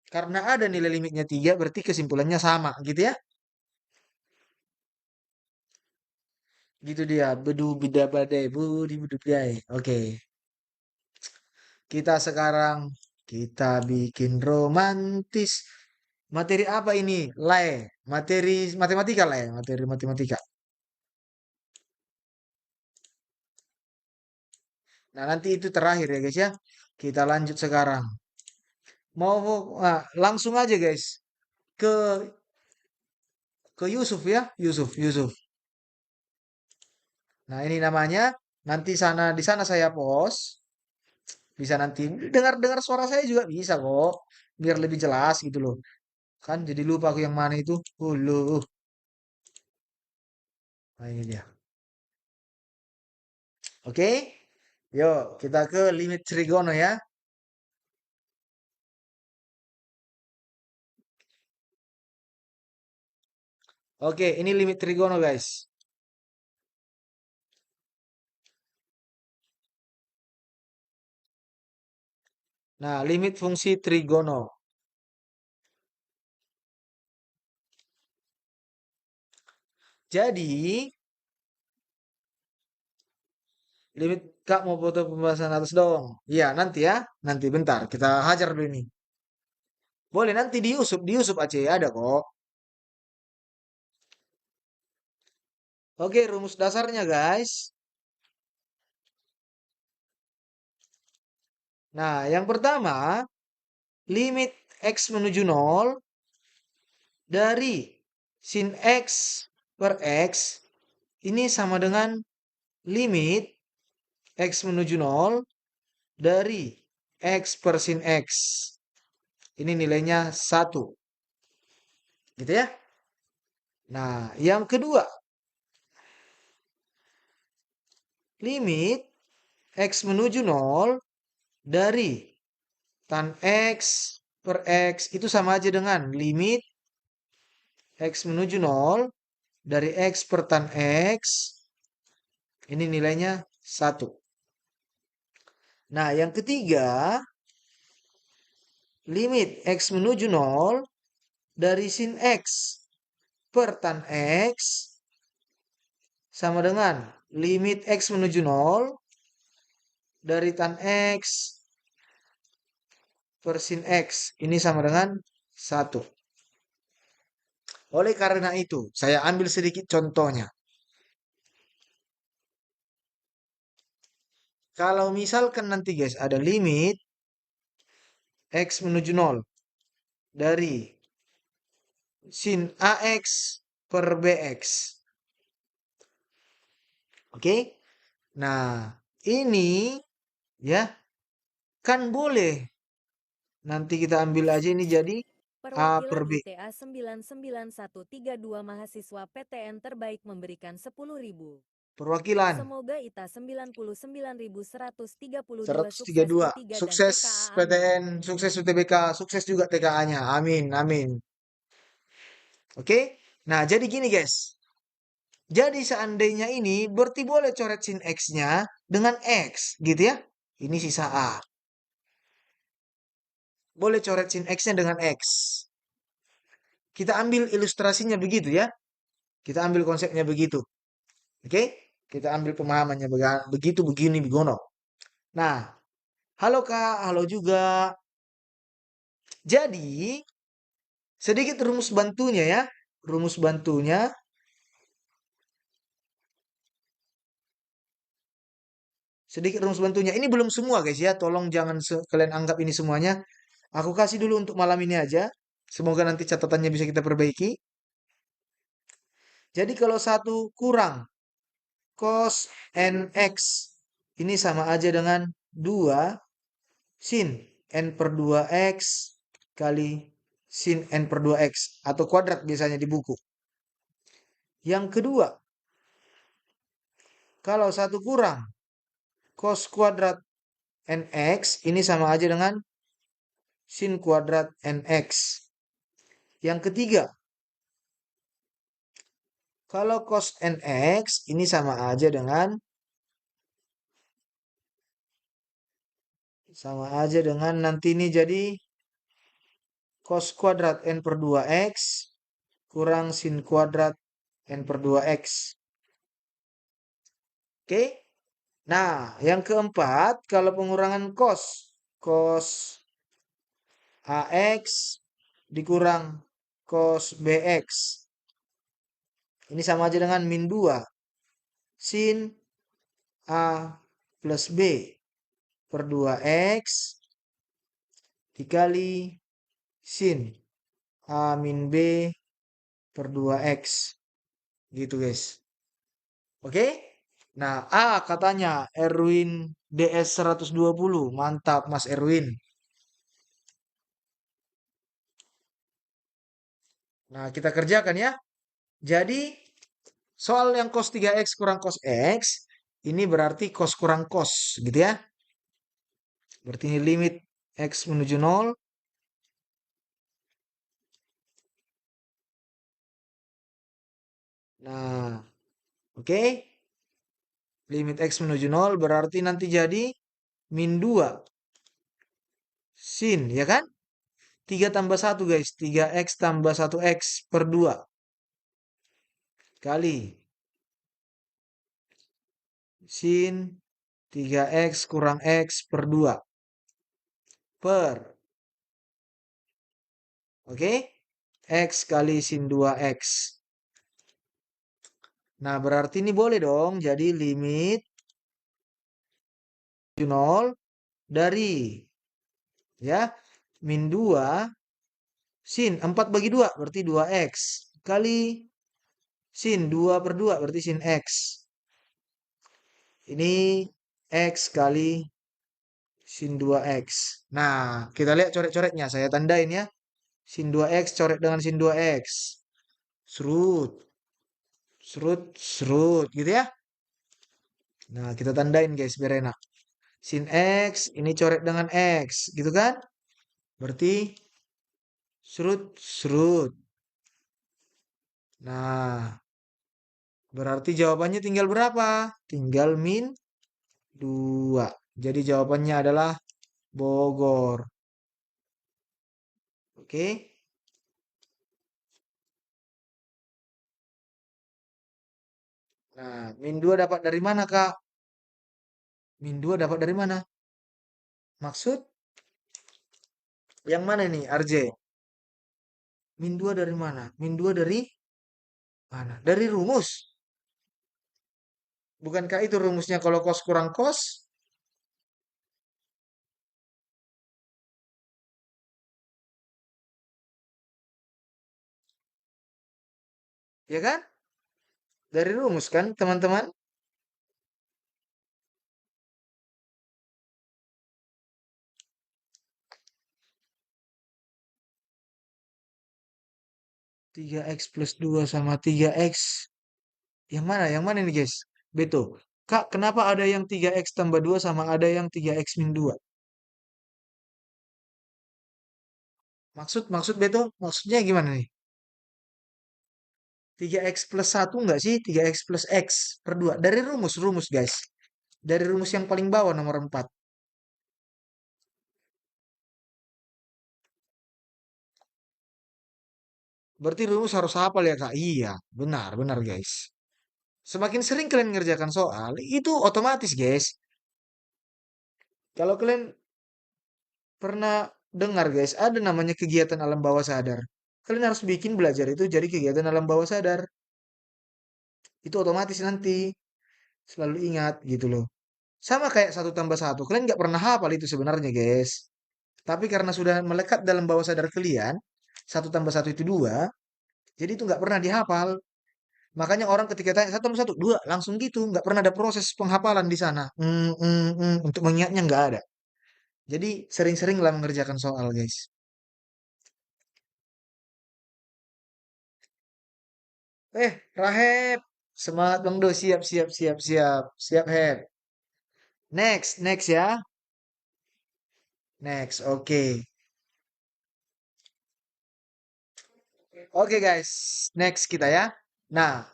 Karena ada nilai limitnya 3, berarti kesimpulannya sama gitu ya. Gitu dia. Bedu bida badai. Budi bedu bidai. Oke. Kita sekarang kita bikin romantis. Materi apa ini? Materi matematika lah ya. Materi matematika. Nah, nanti itu terakhir ya guys ya. Kita lanjut sekarang. Langsung aja guys ke Yusuf ya, Yusuf. Nah, ini namanya nanti di sana saya post, bisa nanti dengar-dengar suara saya juga bisa kok, biar lebih jelas gitu loh. Kan jadi lupa aku yang mana itu. Loh. Nah, ini dia. Oke. Yuk, kita ke limit trigono ya. Oke, ini limit trigono guys. Nah, limit fungsi trigono. Jadi, limit Kak mau foto pembahasan atas dong. Iya, nanti ya. Nanti bentar, kita hajar dulu ini. Boleh nanti diusup aja ada kok. Oke, rumus dasarnya guys. Nah, yang pertama, limit X menuju 0 dari sin X per X ini sama dengan limit X menuju 0 dari X per sin X. Ini nilainya 1. Gitu ya. Nah, yang kedua, limit X menuju 0 dari tan X per X itu sama aja dengan limit X menuju 0 dari X per tan X. Ini nilainya 1. Nah, yang ketiga, limit X menuju 0 dari sin X per tan X sama dengan limit X menuju 0 dari tan X per sin X. Ini sama dengan 1. Oleh karena itu, saya ambil sedikit contohnya. Kalau misalkan nanti guys ada limit X menuju 0 dari sin AX per BX. Oke? Nah, ini ya kan boleh. Nanti kita ambil aja ini jadi A per Perwakilan B. ITA 99132 mahasiswa PTN terbaik memberikan 10.000. Perwakilan Semoga ITA 99.132 sukses 132. U3 dan Sukses TKA amin. PTN, sukses UTBK, sukses juga TKA-nya. Amin, amin. Oke? Nah, jadi gini guys. Jadi seandainya ini berarti boleh coret sin X-nya dengan X, gitu ya. Ini sisa A. Boleh coret sin X-nya dengan X. Kita ambil ilustrasinya begitu ya. Kita ambil konsepnya begitu. Oke? Kita ambil pemahamannya begitu, begini, begono. Nah, halo Kak, halo juga. Jadi, sedikit rumus bantunya ya. Rumus bantunya. Sedikit rumus bantunya. Ini belum semua guys ya. Tolong jangan kalian anggap ini semuanya. Aku kasih dulu untuk malam ini aja. Semoga nanti catatannya bisa kita perbaiki. Jadi kalau satu kurang cos nx ini sama aja dengan 2 sin n per 2x kali sin n per 2x atau kuadrat biasanya di buku. Yang kedua, kalau satu kurang cos kuadrat nx ini sama aja dengan sin kuadrat nx. Yang ketiga, kalau cos nx ini sama aja dengan nanti ini jadi cos kuadrat n per 2x kurang sin kuadrat n per 2x. Oke? Nah, yang keempat, kalau pengurangan cos AX dikurang cos BX. Ini sama aja dengan min 2 sin A plus B per 2X dikali sin A min B per 2X. Gitu guys. Oke? Nah, A katanya Erwin DS 120. Mantap Mas Erwin. Nah, kita kerjakan ya. Jadi, soal yang cos 3X kurang cos X, ini berarti cos kurang cos, gitu ya. Berarti ini limit X menuju 0. Nah, oke. Limit X menuju 0 berarti nanti jadi min 2 sin, ya kan? 3 tambah 1 guys. 3X tambah 1X per 2. Kali sin 3X kurang X per 2. Per. Oke? X kali sin 2X. Nah, berarti ini boleh dong. Jadi limit 0 dari ya min 2 sin 4 bagi 2 berarti 2x kali sin 2 per 2 berarti sin x. Ini x kali sin 2x. Nah, kita lihat coret-coretnya. Saya tandain ya. Sin 2x coret dengan sin 2x. Serut. Serut, serut gitu ya. Nah, kita tandain guys biar enak. Sin x ini coret dengan x, gitu kan? Berarti serut, serut. Nah, berarti jawabannya tinggal berapa? Tinggal min 2. Jadi jawabannya adalah Bogor. Oke. Nah, min 2 dapat dari mana, Kak? Min 2 dapat dari mana? Maksud yang mana nih, RJ? Min 2 dari mana? Min 2 dari mana? Dari rumus. Bukankah itu rumusnya kalau kos kurang kos? Ya kan? Dari rumus kan, teman-teman? 3x plus 2 sama 3x. Yang mana? Yang mana nih, guys? Betul. Kak, kenapa ada yang 3x tambah 2 sama ada yang 3x min 2? Maksud betul? Maksudnya gimana nih? 3x plus 1 enggak sih? 3x plus x per 2. Dari rumus guys. Dari rumus yang paling bawah nomor 4. Berarti rumus harus hafal ya Kak? Iya, benar, benar guys. Semakin sering kalian ngerjakan soal, itu otomatis guys. Kalau kalian pernah dengar guys, ada namanya kegiatan alam bawah sadar. Kalian harus bikin belajar itu jadi kegiatan alam bawah sadar. Itu otomatis nanti selalu ingat gitu loh. Sama kayak satu tambah satu. Kalian nggak pernah hafal itu sebenarnya guys. Tapi karena sudah melekat dalam bawah sadar kalian, satu tambah satu itu dua, jadi itu nggak pernah dihafal. Makanya orang ketika tanya satu tambah satu, dua, langsung gitu. Nggak pernah ada proses penghafalan di sana. Untuk mengingatnya nggak ada. Jadi sering-seringlah mengerjakan soal guys. Rahep. Semangat Bang Do. Siap, siap, siap, siap. Siap, Heb. Next ya. Next, oke. Oke guys, next kita ya. Nah,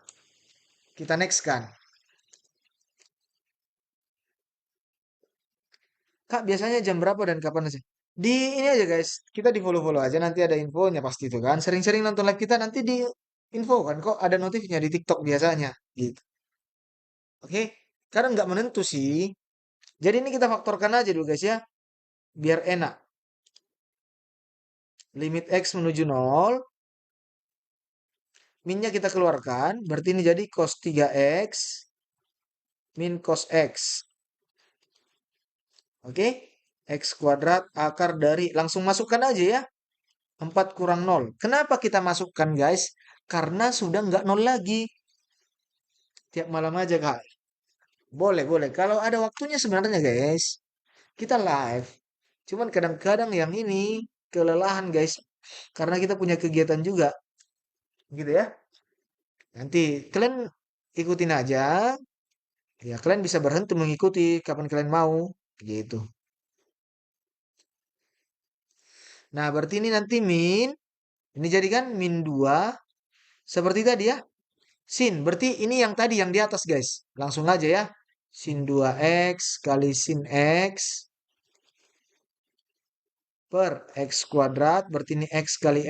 kita next kan. Kak, biasanya jam berapa dan kapan sih? Di ini aja guys, kita di follow-follow aja nanti ada infonya pasti itu kan. Sering-sering nonton live kita nanti di info kan kok ada notifnya di TikTok biasanya gitu. Oke? Karena nggak menentu sih. Jadi ini kita faktorkan aja dulu guys ya, biar enak. Limit X menuju nol, minnya kita keluarkan, berarti ini jadi cos 3x min cos x. Oke? X kuadrat akar dari, langsung masukkan aja ya. 4 kurang nol. Kenapa kita masukkan guys? Karena sudah nggak nol lagi. Tiap malam aja kak. Boleh, boleh. Kalau ada waktunya sebenarnya guys. Kita live. Cuman kadang-kadang yang ini kelelahan guys. Karena kita punya kegiatan juga. Gitu ya. Nanti kalian ikutin aja. Ya kalian bisa berhenti mengikuti kapan kalian mau. Gitu. Nah berarti ini nanti min. Ini jadi kan min 2. Seperti tadi ya. Sin, berarti ini yang tadi yang di atas guys. Langsung aja ya. Sin 2x kali sin x per x kuadrat. Berarti ini x kali.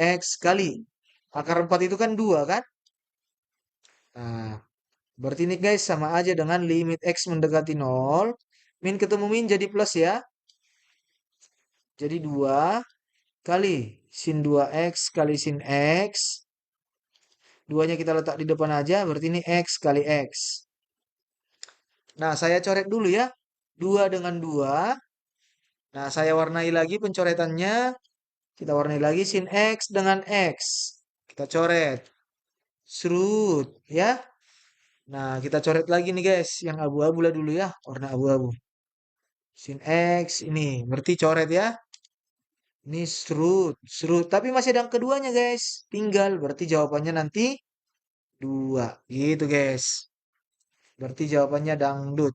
Akar 4 itu kan 2 kan? Nah, berarti ini guys sama aja dengan limit x mendekati nol. Min ketemu min jadi plus ya. Jadi 2 kali sin 2x kali sin x. Duanya kita letak di depan aja. Berarti ini x kali x. Nah, saya coret dulu ya. 2 dengan 2. Nah, saya warnai lagi pencoretannya. Kita warnai lagi sin X dengan X. Kita coret. Serut, ya. Nah, kita coret lagi nih guys. Yang abu-abu lah dulu ya. Warna abu-abu. Sin X ini. Berarti coret ya. Ini serut. Serut. Tapi masih ada yang keduanya guys. Tinggal. Berarti jawabannya nanti 2. Gitu guys. Berarti jawabannya dangdut.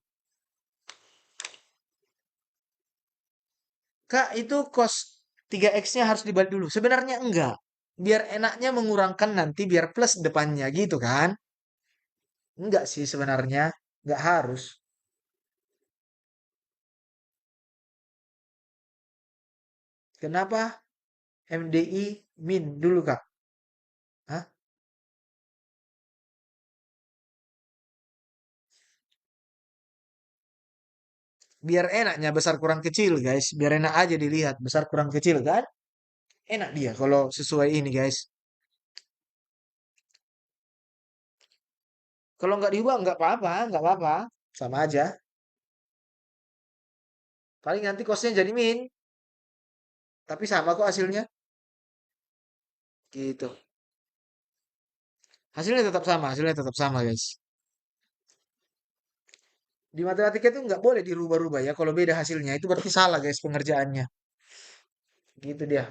Kak, itu cos 3x-nya harus dibalik dulu. Sebenarnya enggak. Biar enaknya mengurangkan nanti biar plus depannya gitu kan. Enggak sih sebenarnya. Enggak harus. Kenapa MDI min dulu Kak? Hah? Biar enaknya besar kurang kecil guys. Biar enak aja dilihat. Besar kurang kecil kan. Enak dia kalau sesuai ini guys. Kalau nggak diubah nggak apa-apa. Nggak apa-apa. Sama aja. Paling nanti kosnya jadi min. Tapi sama kok hasilnya. Gitu. Hasilnya tetap sama. Hasilnya tetap sama guys. Di matematika itu nggak boleh dirubah-rubah ya. Kalau beda hasilnya itu berarti salah guys pengerjaannya. Gitu dia.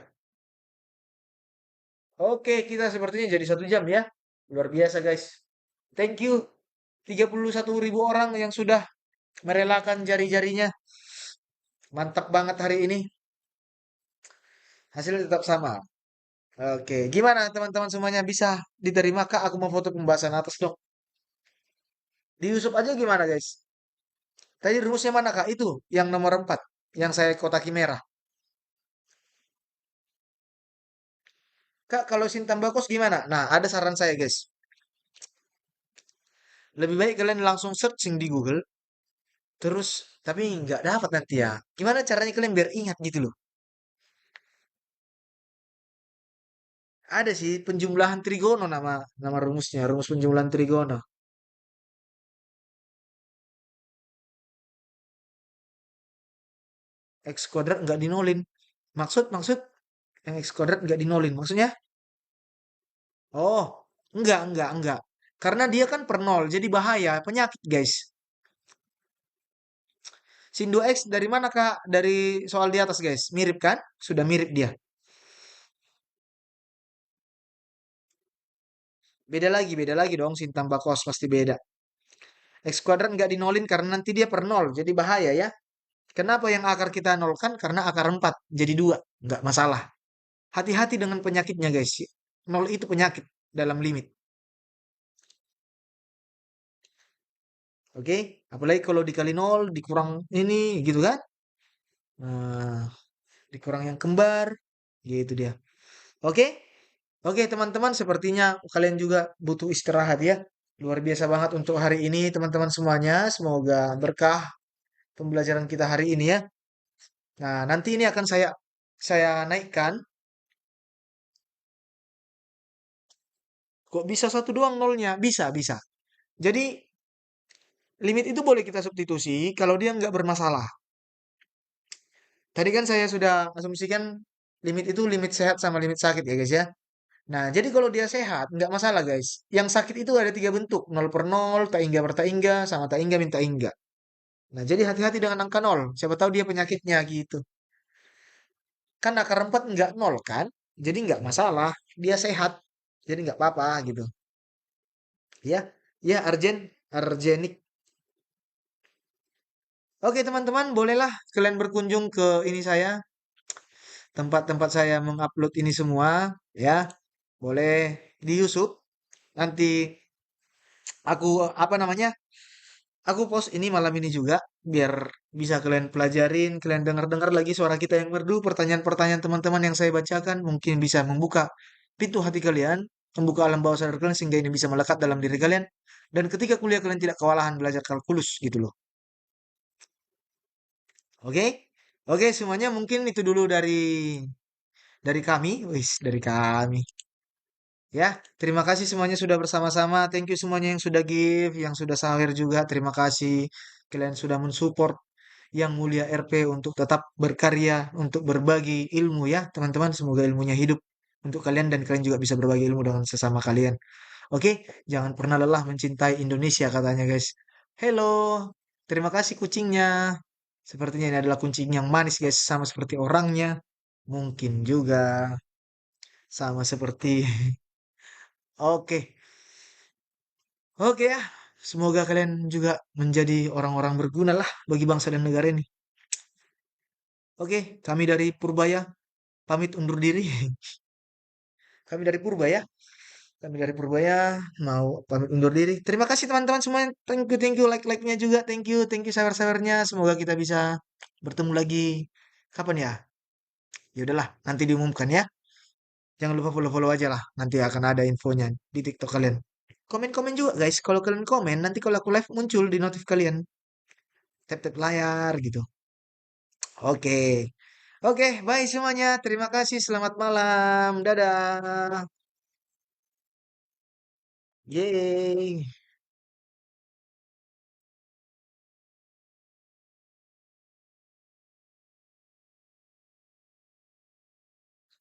Oke, kita sepertinya jadi 1 jam ya. Luar biasa guys. Thank you. 31.000 orang yang sudah merelakan jari-jarinya. Mantap banget hari ini. Hasilnya tetap sama. Oke, gimana teman-teman semuanya bisa diterima kak? Aku mau foto pembahasan atas dong. Di Yusuf aja gimana guys? Tadi rumusnya mana kak? Itu yang nomor 4, yang saya kotaki merah. Kak, kalau Sintam Bakos gimana? Nah, ada saran saya guys. Lebih baik kalian langsung searching di Google. Terus, tapi nggak dapat nanti ya. Gimana caranya kalian biar ingat gitu loh? Ada sih penjumlahan trigono nama nama rumusnya, rumus penjumlahan trigono. X kuadrat nggak dinolin. Maksud yang X kuadrat nggak dinolin. Maksudnya? Oh, enggak. Karena dia kan per nol, jadi bahaya, penyakit guys. Sin 2X dari mana kak? Dari soal di atas guys. Mirip kan? Sudah mirip dia. Beda lagi dong sin tambah cos pasti beda. X kuadrat nggak dinolin karena nanti dia per nol, jadi bahaya ya. Kenapa yang akar kita nolkan? Karena akar 4 jadi 2, nggak masalah. Hati-hati dengan penyakitnya guys. Nol itu penyakit dalam limit. Oke? Apalagi kalau dikali nol, dikurang ini gitu kan? Nah, dikurang yang kembar, gitu dia. Oke? Oke teman-teman, sepertinya kalian juga butuh istirahat ya. Luar biasa banget untuk hari ini teman-teman semuanya. Semoga berkah pembelajaran kita hari ini ya. Nah, nanti ini akan saya naikkan. Kok bisa satu doang nolnya? Bisa, bisa. Jadi limit itu boleh kita substitusi kalau dia nggak bermasalah. Tadi kan saya sudah asumsikan limit itu limit sehat sama limit sakit ya guys ya. Nah, jadi kalau dia sehat, nggak masalah guys. Yang sakit itu ada 3 bentuk. Nol per nol, tak hingga per tak hingga, sama tak hingga minta hingga. Nah, jadi hati-hati dengan angka nol. Siapa tahu dia penyakitnya gitu. Kan akar 4 nggak nol kan? Jadi nggak masalah. Dia sehat. Jadi nggak apa-apa gitu. Ya, ya argenik. Oke teman-teman, bolehlah kalian berkunjung ke ini saya, tempat-tempat saya mengupload ini semua, ya. Boleh di YouTube. Nanti aku apa namanya? Aku post ini malam ini juga biar bisa kalian pelajarin, kalian dengar-dengar lagi suara kita yang merdu, pertanyaan-pertanyaan teman-teman yang saya bacakan mungkin bisa membuka pintu hati kalian, membuka alam bawah sadar kalian sehingga ini bisa melekat dalam diri kalian. Dan ketika kuliah kalian tidak kewalahan belajar kalkulus gitu loh. Oke? Oke, semuanya mungkin itu dulu dari kami. Wis, dari kami. Ya, terima kasih semuanya sudah bersama-sama. Thank you semuanya yang sudah give, yang sudah sahur juga. Terima kasih. Kalian sudah mensupport yang mulia RP untuk tetap berkarya, untuk berbagi ilmu ya, teman-teman. Semoga ilmunya hidup untuk kalian dan kalian juga bisa berbagi ilmu dengan sesama kalian. Oke, jangan pernah lelah mencintai Indonesia katanya, guys. Hello, terima kasih kucingnya. Sepertinya ini adalah kucing yang manis, guys, sama seperti orangnya. Mungkin juga sama seperti Oke. Oke ya. Semoga kalian juga menjadi orang-orang berguna lah bagi bangsa dan negara ini. Oke, kami dari Purbaya pamit undur diri. Kami dari Purba ya. Kami dari Purbaya mau pamit undur diri. Terima kasih teman-teman semua. Thank you, like-like-nya juga. Thank you, sawer-sawernya. Semoga kita bisa bertemu lagi. Kapan ya? Ya udahlah, nanti diumumkan ya. Jangan lupa follow-follow aja lah. Nanti akan ada infonya di TikTok kalian. Komen-komen juga guys. Kalau kalian komen, nanti kalau aku live muncul di notif kalian. Tap-tap layar gitu. Oke. Oke, bye semuanya. Terima kasih. Selamat malam. Dadah. Yeay.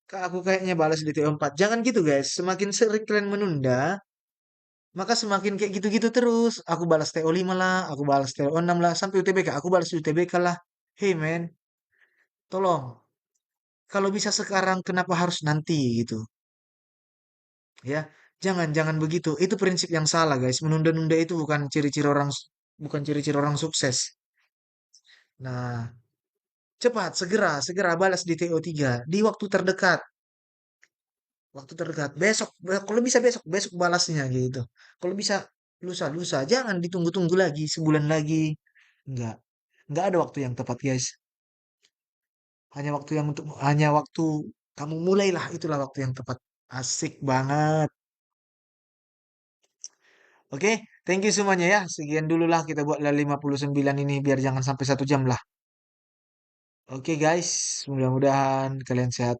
Kak, aku kayaknya balas di TO4. Jangan gitu guys. Semakin sering kalian menunda, maka semakin kayak gitu-gitu terus. Aku balas TO5 lah, aku balas TO6 lah, sampai UTBK. Aku balas UTBK lah. Hey man, tolong. Kalau bisa sekarang, kenapa harus nanti gitu? Ya, Jangan begitu. Itu prinsip yang salah, guys. Menunda-nunda itu bukan ciri-ciri orang sukses. Nah, cepat, segera balas di TO3 di waktu terdekat. Waktu terdekat. Besok, kalau bisa besok, besok balasnya gitu. Kalau bisa lusa. Jangan ditunggu-tunggu lagi, sebulan lagi. Enggak. Enggak ada waktu yang tepat, guys. Hanya waktu kamu mulailah, itulah waktu yang tepat. Asik banget. Oke, thank you semuanya ya. Sekian dulu lah kita buat 59 ini biar jangan sampai 1 jam lah. Oke guys, mudah-mudahan kalian sehat.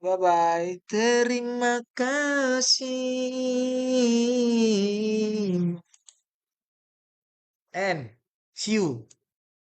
Bye bye. Terima kasih. And see you.